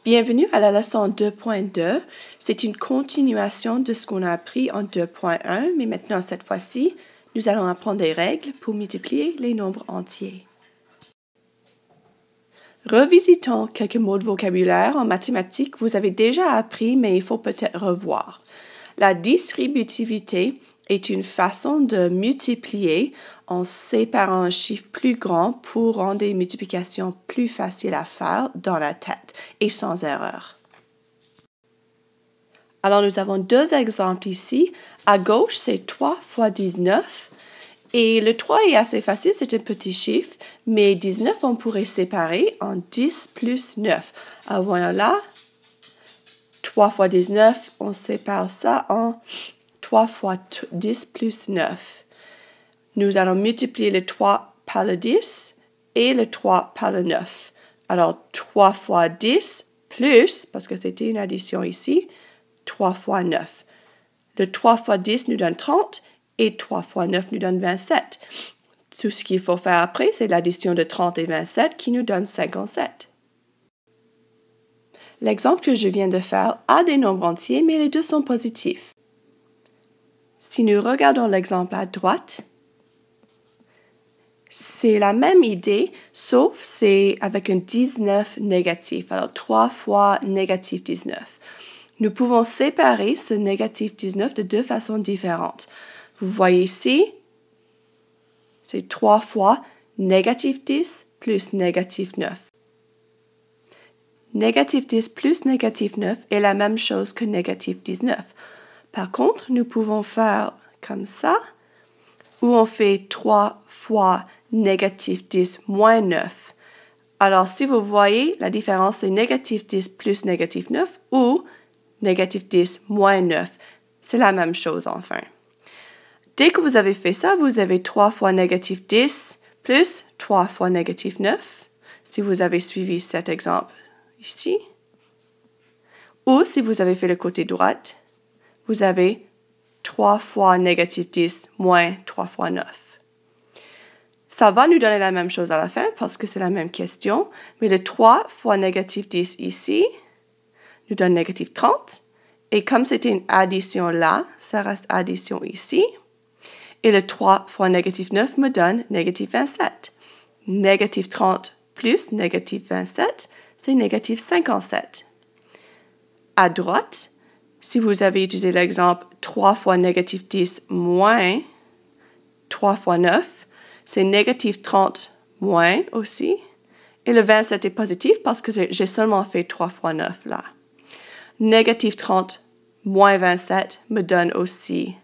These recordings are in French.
Bienvenue à la leçon 2.2. C'est une continuation de ce qu'on a appris en 2.1, mais maintenant, cette fois-ci, nous allons apprendre des règles pour multiplier les nombres entiers. Revisitons quelques mots de vocabulaire en mathématiques. Vous avez déjà appris, mais il faut peut-être revoir. La distributivité est une façon de multiplier en séparant un chiffre plus grand pour rendre des multiplications plus faciles à faire dans la tête et sans erreur. Alors, nous avons deux exemples ici. À gauche, c'est 3 fois 19. Et le 3 est assez facile, c'est un petit chiffre, mais 19, on pourrait séparer en 10 plus 9. Alors, voyons là, 3 fois 19, on sépare ça en 3 fois 10 plus 9. Nous allons multiplier le 3 par le 10 et le 3 par le 9. Alors, 3 fois 10 plus, parce que c'était une addition ici, 3 fois 9. Le 3 fois 10 nous donne 30 et 3 fois 9 nous donne 27. Tout ce qu'il faut faire après, c'est l'addition de 30 et 27 qui nous donne 57. L'exemple que je viens de faire a des nombres entiers, mais les deux sont positifs. Si nous regardons l'exemple à droite, c'est la même idée, sauf c'est avec un 19 négatif. Alors, 3 fois négatif 19. Nous pouvons séparer ce négatif 19 de deux façons différentes. Vous voyez ici, c'est 3 fois négatif 10 plus négatif 9. Négatif 10 plus négatif 9 est la même chose que négatif 19. Par contre, nous pouvons faire comme ça, où on fait 3 fois négatif 10 moins 9. Alors, si vous voyez, la différence, c'est négatif 10 plus négatif 9 ou négatif 10 moins 9. C'est la même chose, enfin. Dès que vous avez fait ça, vous avez 3 fois négatif 10 plus 3 fois négatif 9, si vous avez suivi cet exemple ici. Ou si vous avez fait le côté droit, vous avez 3 fois négatif 10 moins 3 fois 9. Ça va nous donner la même chose à la fin parce que c'est la même question, mais le 3 fois négatif 10 ici nous donne négatif 30. Et comme c'était une addition là, ça reste addition ici. Et le 3 fois négatif 9 me donne négatif 27. Négatif 30 plus négatif 27, c'est négatif 57. À droite, si vous avez utilisé l'exemple 3 fois négatif 10 moins 3 fois 9, c'est négatif 30 moins aussi. Et le 27 est positif parce que j'ai seulement fait 3 fois 9 là. Négatif 30 moins 27 me donne aussi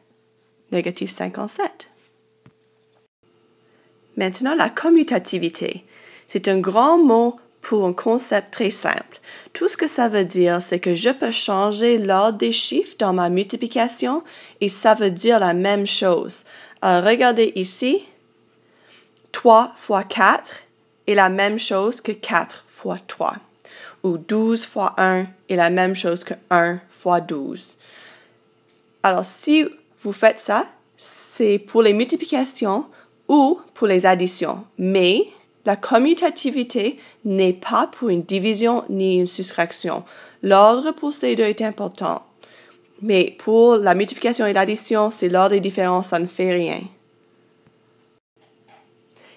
négatif 57. Maintenant, la commutativité. C'est un grand mot pour un concept très simple. Tout ce que ça veut dire, c'est que je peux changer l'ordre des chiffres dans ma multiplication et ça veut dire la même chose. Alors, regardez ici, 3 fois 4 est la même chose que 4 fois 3. Ou 12 fois 1 est la même chose que 1 fois 12. Alors, si vous faites ça, c'est pour les multiplications ou pour les additions. Mais la commutativité n'est pas pour une division ni une soustraction. L'ordre pour ces deux est important. Mais pour la multiplication et l'addition, si l'ordre est différent, ça ne fait rien.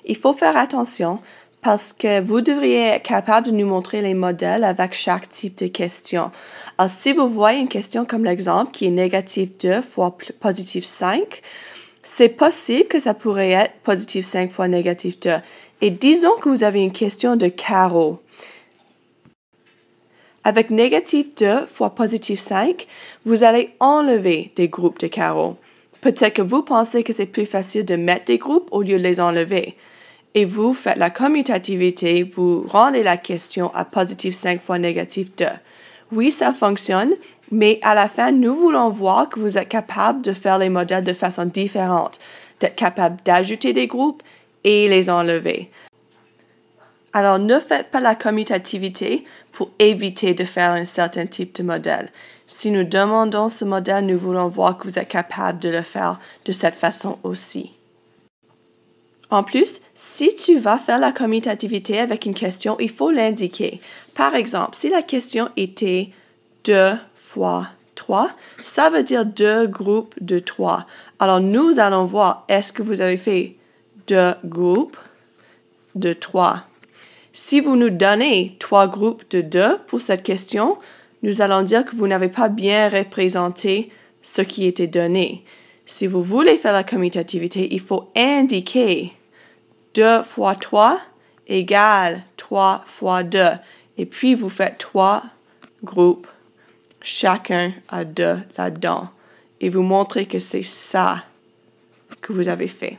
Il faut faire attention parce que vous devriez être capable de nous montrer les modèles avec chaque type de question. Alors, si vous voyez une question comme l'exemple qui est négatif 2 fois positif 5, c'est possible que ça pourrait être positif 5 fois négatif 2. Et disons que vous avez une question de carreau. Avec négatif 2 fois positif 5, vous allez enlever des groupes de carreaux. Peut-être que vous pensez que c'est plus facile de mettre des groupes au lieu de les enlever. Et vous faites la commutativité, vous rendez la question à positif 5 fois négatif 2. Oui, ça fonctionne, mais à la fin, nous voulons voir que vous êtes capable de faire les modèles de façon différente, d'être capable d'ajouter des groupes et les enlever. Alors, ne faites pas la commutativité pour éviter de faire un certain type de modèle. Si nous demandons ce modèle, nous voulons voir que vous êtes capable de le faire de cette façon aussi. En plus, si tu vas faire la commutativité avec une question, il faut l'indiquer Par exemple, si la question était 2 fois 3, ça veut dire 2 groupes de 3. Alors, nous allons voir, est-ce que vous avez fait 2 groupes de 3? Si vous nous donnez 3 groupes de 2 pour cette question, nous allons dire que vous n'avez pas bien représenté ce qui était donné. Si vous voulez faire la commutativité, il faut indiquer 2 fois 3 égale 3 fois 2. Et puis, vous faites 3 groupes, chacun a 2 là-dedans. Et vous montrez que c'est ça que vous avez fait.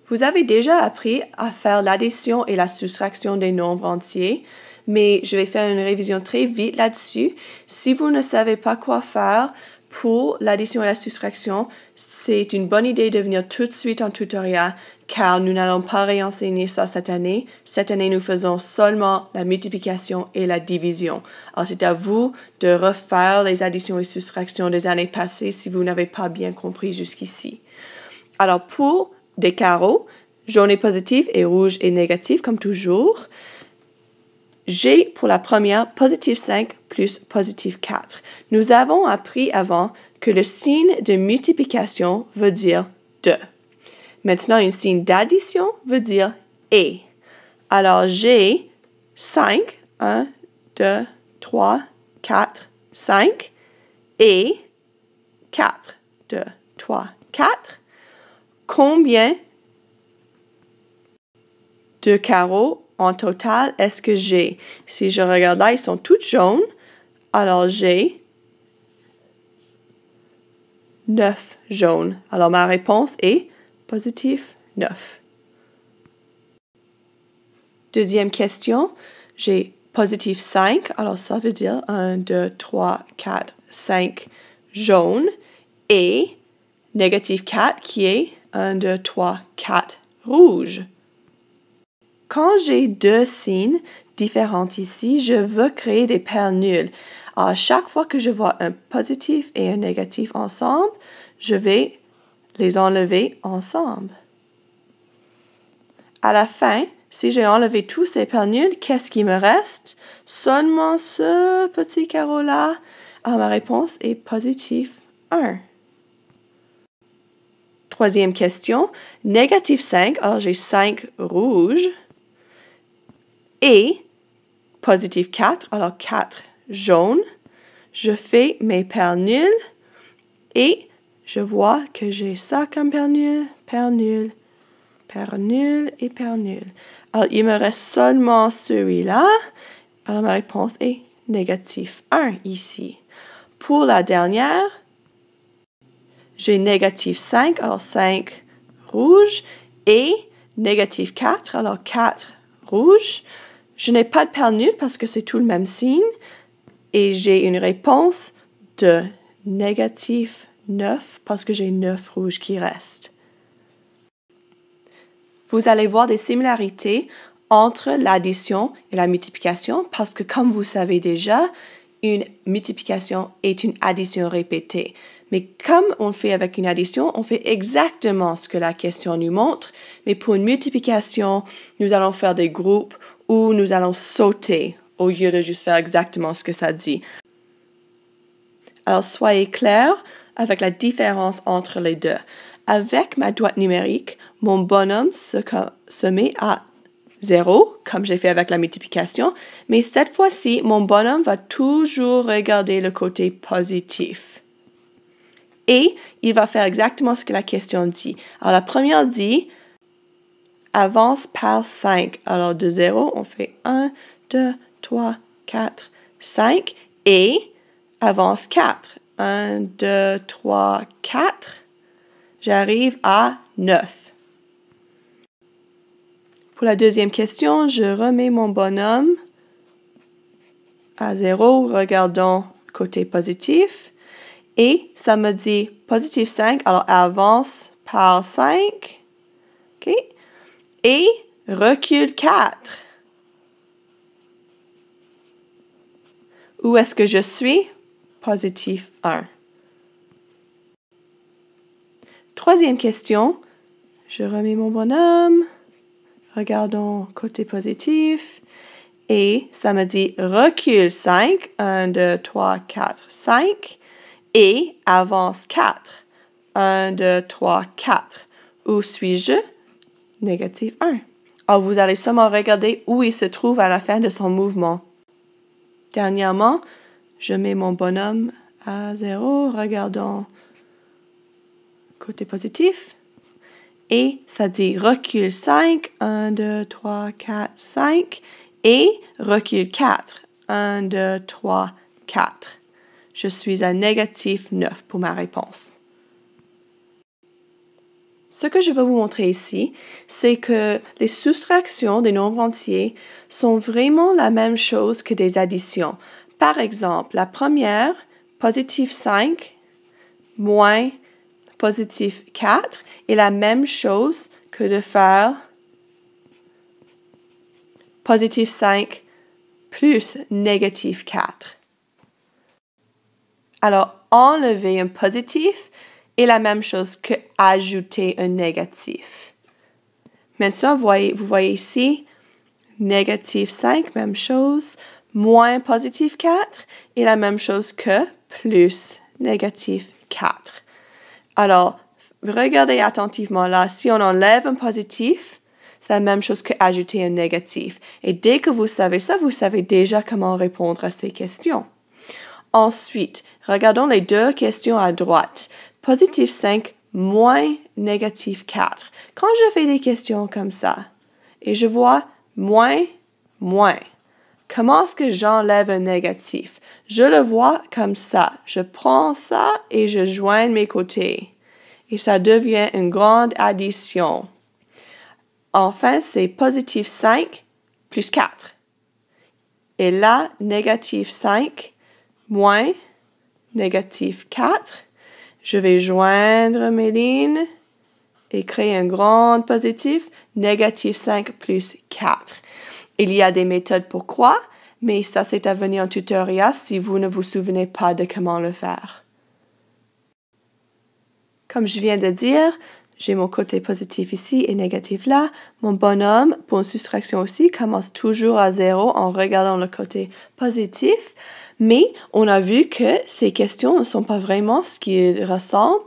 Vous avez déjà appris à faire l'addition et la soustraction des nombres entiers, mais je vais faire une révision très vite là-dessus. Si vous ne savez pas quoi faire pour l'addition et la soustraction, c'est une bonne idée de venir tout de suite en tutoriel, car nous n'allons pas réenseigner ça cette année. Cette année, nous faisons seulement la multiplication et la division. Alors, c'est à vous de refaire les additions et soustractions des années passées si vous n'avez pas bien compris jusqu'ici. Alors, pour des carreaux, jaune et positif et rouge et négatif comme toujours. J'ai pour la première positif 5 plus positif 4. Nous avons appris avant que le signe de multiplication veut dire 2. Maintenant, un signe d'addition veut dire et. Alors, j'ai 5, 1, 2, 3, 4, 5 et 4, 2, 3, 4. Combien de carreaux en total est-ce que j'ai? Si je regarde là, ils sont tous jaunes. Alors, j'ai 9 jaunes. Alors, ma réponse est positif 9. Deuxième question, j'ai positif 5. Alors, ça veut dire 1, 2, 3, 4, 5 jaunes. Et négatif 4 qui est 1, 2, 3, 4 rouges. Quand j'ai deux signes différents ici, je veux créer des paires nulles. À chaque fois que je vois un positif et un négatif ensemble, je vais les enlever ensemble. À la fin, si j'ai enlevé tous ces paires nulles, qu'est-ce qui me reste? Seulement ce petit carreau-là. Alors, ma réponse est positif 1. Troisième question, négatif 5, alors j'ai 5 rouges, et positif 4, alors 4 jaunes. Je fais mes paires nulles, et je vois que j'ai ça comme paire nulle, paire nulle, paire nulle et paire nulle. Alors, il me reste seulement celui-là, alors ma réponse est négatif 1 ici. Pour la dernière, j'ai négatif 5, alors 5 rouges, et négatif 4, alors 4 rouges. Je n'ai pas de paire nulle parce que c'est tout le même signe, et j'ai une réponse de négatif 9 parce que j'ai 9 rouges qui restent. Vous allez voir des similarités entre l'addition et la multiplication parce que, comme vous savez déjà, une multiplication est une addition répétée. Mais comme on fait avec une addition, on fait exactement ce que la question nous montre. Mais pour une multiplication, nous allons faire des groupes où nous allons sauter au lieu de juste faire exactement ce que ça dit. Alors, soyez clairs avec la différence entre les deux. Avec ma droite numérique, mon bonhomme se met à 0, comme j'ai fait avec la multiplication, mais cette fois-ci, mon bonhomme va toujours regarder le côté positif. Et il va faire exactement ce que la question dit. Alors, la première dit, avance par 5. Alors, de 0, on fait 1, 2, 3, 4, 5. Et avance 4. 1, 2, 3, 4. J'arrive à 9. Pour la deuxième question, je remets mon bonhomme à 0, regardons côté positif. Et ça me dit positif 5, alors avance par 5. OK? Et recule 4. Où est-ce que je suis? Positif 1. Troisième question. Je remets mon bonhomme. regardons côté positif. Et ça me dit recule 5, 1, 2, 3, 4, 5. Et avance 4, 1, 2, 3, 4. Où suis-je? Négatif 1. Alors, vous allez seulement regarder où il se trouve à la fin de son mouvement. Dernièrement, je mets mon bonhomme à 0. Regardons côté positif. Et ça dit recule 5, 1, 2, 3, 4, 5. Et recule 4, 1, 2, 3, 4. Je suis à négatif 9 pour ma réponse. Ce que je vais vous montrer ici, c'est que les soustractions des nombres entiers sont vraiment la même chose que des additions. Par exemple, la première, positif 5 moins positif 4, est la même chose que de faire positif 5 plus négatif 4. Alors, enlever un positif est la même chose que ajouter un négatif. Maintenant, vous voyez ici, négatif 5, même chose, moins positif 4 est la même chose que plus négatif 4. Alors, regardez attentivement là, si on enlève un positif, c'est la même chose qu'ajouter un négatif. Et dès que vous savez ça, vous savez déjà comment répondre à ces questions. Ensuite, regardons les deux questions à droite. Positif 5 moins négatif 4. Quand je fais des questions comme ça, et je vois moins, comment est-ce que j'enlève un négatif? Je le vois comme ça. Je prends ça et je joins mes côtés. Et ça devient une grande addition. Enfin, c'est positif 5 plus 4. Et là, négatif 5 moins négatif 4. Je vais joindre mes lignes et créer un grand positif, négatif 5 plus 4. Il y a des méthodes pour quoi, mais ça c'est à venir en tutoriel si vous ne vous souvenez pas de comment le faire. Comme je viens de dire, j'ai mon côté positif ici et négatif là. Mon bonhomme, pour une soustraction aussi, commence toujours à 0 en regardant le côté positif. Mais on a vu que ces questions ne sont pas vraiment ce qu'ils ressemblent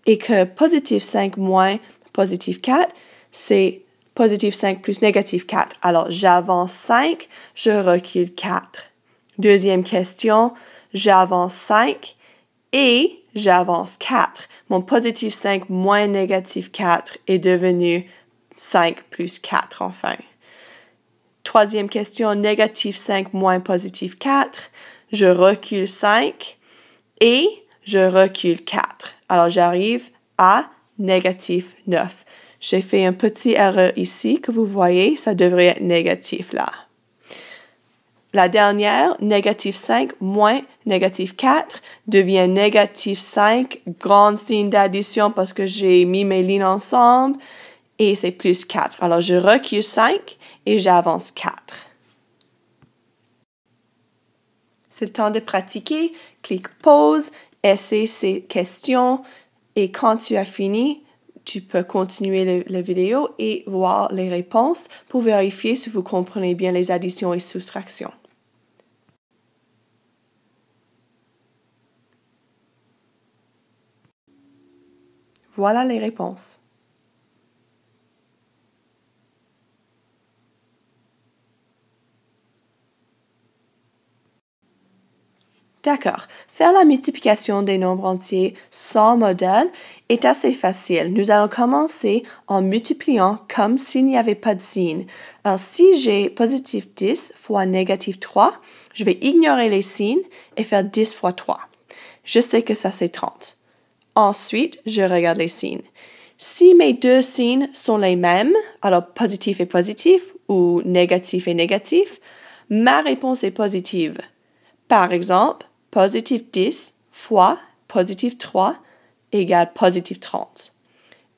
et que positif 5 moins positif 4, c'est positif 5 plus négatif 4. Alors, j'avance 5, je recule 4. Deuxième question, j'avance 5 et j'avance 4. Mon positif 5 moins négatif 4 est devenu 5 plus 4 enfin. Troisième question, négatif 5 moins positif 4. Je recule 5 et je recule 4. Alors, j'arrive à négatif 9. J'ai fait un petit erreur ici que vous voyez, ça devrait être négatif là. La dernière, négatif 5 moins négatif 4, devient négatif 5, grand signe d'addition parce que j'ai mis mes lignes ensemble, et c'est plus 4. Alors, je recule 5 et j'avance 4. C'est le temps de pratiquer. Clique pause, essaie ces questions, et quand tu as fini, tu peux continuer la vidéo et voir les réponses pour vérifier si vous comprenez bien les additions et soustractions. Voilà les réponses. D'accord. Faire la multiplication des nombres entiers sans modèle est assez facile. Nous allons commencer en multipliant comme s'il n'y avait pas de signe. Alors, si j'ai positif 10 fois négatif 3, je vais ignorer les signes et faire 10 fois 3. Je sais que ça, c'est 30. Ensuite, je regarde les signes. Si mes deux signes sont les mêmes, alors positif et positif ou négatif et négatif, ma réponse est positive. Par exemple, positif 10 fois positif 3 égale positif 30.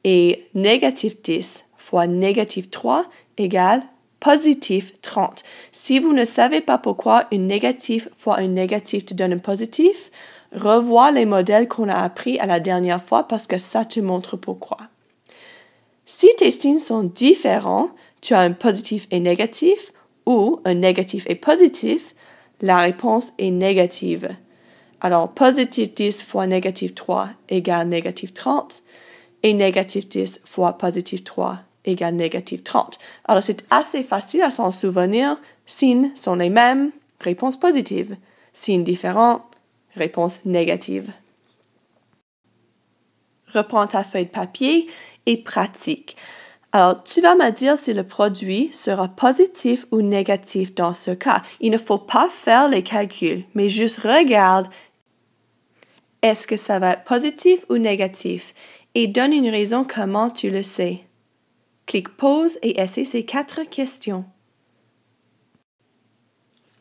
Et négatif 10 fois négatif 3 égale positif 30. Si vous ne savez pas pourquoi un négatif fois un négatif te donne un positif, revois les modèles qu'on a appris à la dernière fois parce que ça te montre pourquoi. Si tes signes sont différents, tu as un positif et négatif ou un négatif et positif, la réponse est négative. Alors, positif 10 fois négatif 3 égale négatif 30 et négatif 10 fois positif 3 égale négatif 30. Alors, c'est assez facile à s'en souvenir. Signes sont les mêmes, réponse positive. Signes différents, réponse négative. Reprends ta feuille de papier et pratique. Alors, tu vas me dire si le produit sera positif ou négatif dans ce cas. Il ne faut pas faire les calculs, mais juste regarde. Est-ce que ça va être positif ou négatif? Et donne une raison comment tu le sais. Clique pause et essaie ces 4 questions.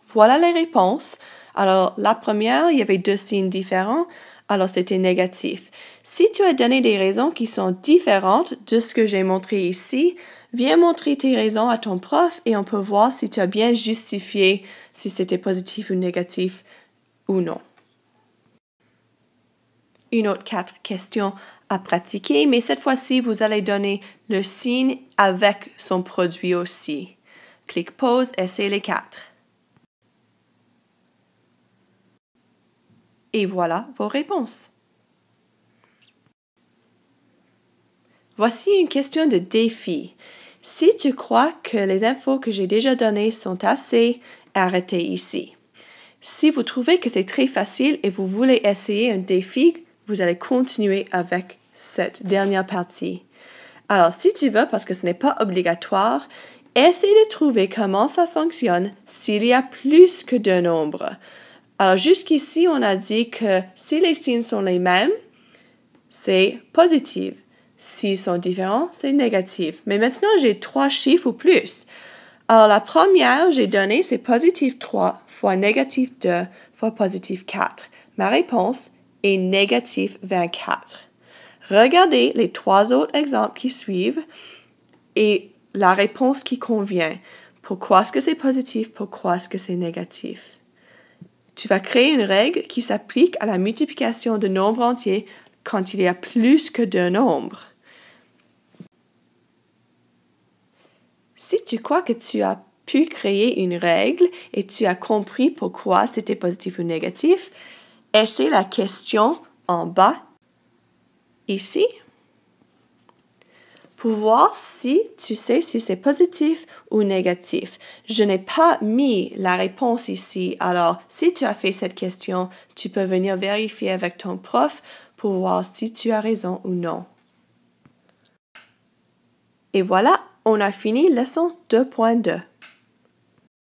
Voilà les réponses. Alors, la première, il y avait 2 signes différents, alors c'était négatif. Si tu as donné des raisons qui sont différentes de ce que j'ai montré ici, viens montrer tes raisons à ton prof et on peut voir si tu as bien justifié si c'était positif ou négatif ou non. Une autre 4 questions à pratiquer, mais cette fois-ci, vous allez donner le signe avec son produit aussi. Clique pause, essaie les 4. Et voilà vos réponses. Voici une question de défi. Si tu crois que les infos que j'ai déjà données sont assez, arrêtez ici. Si vous trouvez que c'est très facile et vous voulez essayer un défi, vous allez continuer avec cette dernière partie. Alors, si tu veux, parce que ce n'est pas obligatoire, essaie de trouver comment ça fonctionne s'il y a plus que 2 nombres. Alors, jusqu'ici, on a dit que si les signes sont les mêmes, c'est positif. S'ils sont différents, c'est négatif. Mais maintenant, j'ai 3 chiffres ou plus. Alors, la première, j'ai donné, c'est positif 3 fois négatif 2 fois positif 4. Ma réponse est négatif 24. Regardez les 3 autres exemples qui suivent et la réponse qui convient. Pourquoi est-ce que c'est positif? Pourquoi est-ce que c'est négatif? Tu vas créer une règle qui s'applique à la multiplication de nombres entiers quand il y a plus que 2 nombres. Si tu crois que tu as pu créer une règle et tu as compris pourquoi c'était positif ou négatif, essaie la question en bas, ici, pour voir si tu sais si c'est positif ou négatif. Je n'ai pas mis la réponse ici, alors si tu as fait cette question, tu peux venir vérifier avec ton prof pour voir si tu as raison ou non. Et voilà, on a fini leçon 2.2.